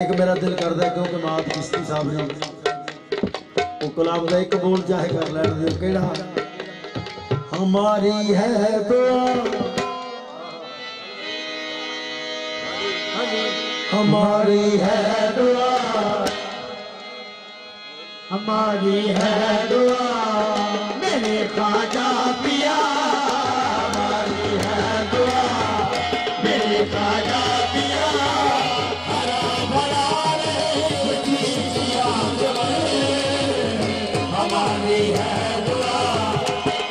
एक मेरा दिल करता है क्योंकि मात किश्ती साहब ने वो गुलाब का एक बोल चाहे कर लैन दियो केड़ा हमारी है दुआ हमारी है दुआ हमारी है दुआ मेरे ख्वाजा पिया हमारी है दुआ मेरे ख्वाजा पिया हमारी है दुआ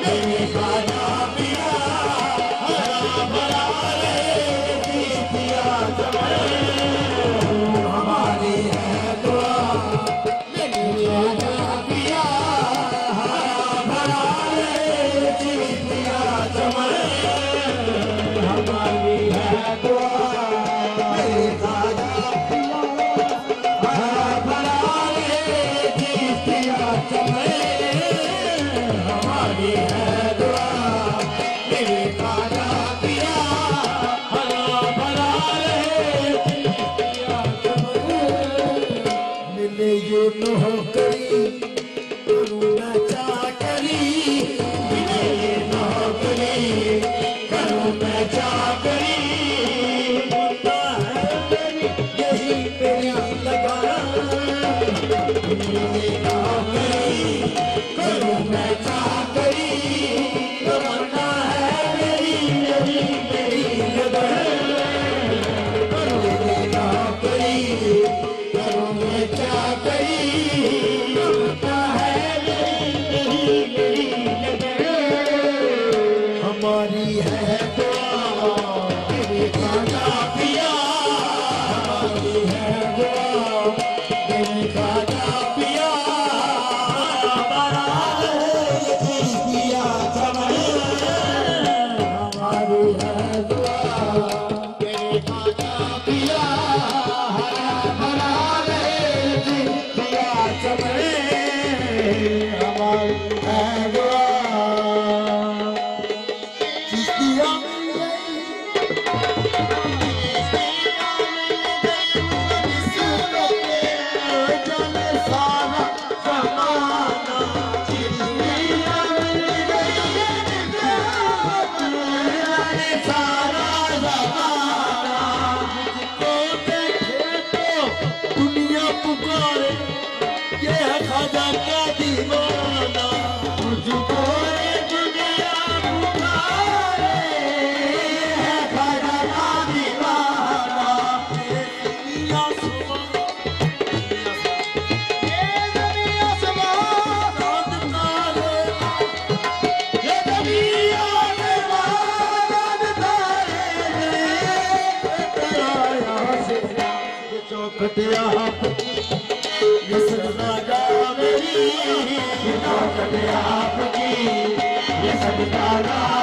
मेरे ख्वाजा पिया हरा भरा रे पिया हमारी है दुआ मेरे ख्वाजा पिया हरा भरा रे पिया हमारी है दुआ मेरे ख्वाजा पिया हरा भरा रे पिया हमारी है दुआ मेरे ख्वाजा पिया हरा भरा रहे मिले जो नौकरी करूँ न चाकरी मिले ये नौकरी करूँ न चाकरी होता है मेरी यही मेरी लगाना मिले नौकरी करूँ मैं चाकरी तमन्ना है मेरी यही मेरी लगन करूँ मैं नौकरी करूँ मैं चाकरी तमन्ना है मेरी यही लगन हमारी है दुआ मेरे ख्वाजा पिया हमारी है दुआ मेरे ख्वाजा पिया कटिया ये सजना जा मेरी कटिया आपकी ये सजना जा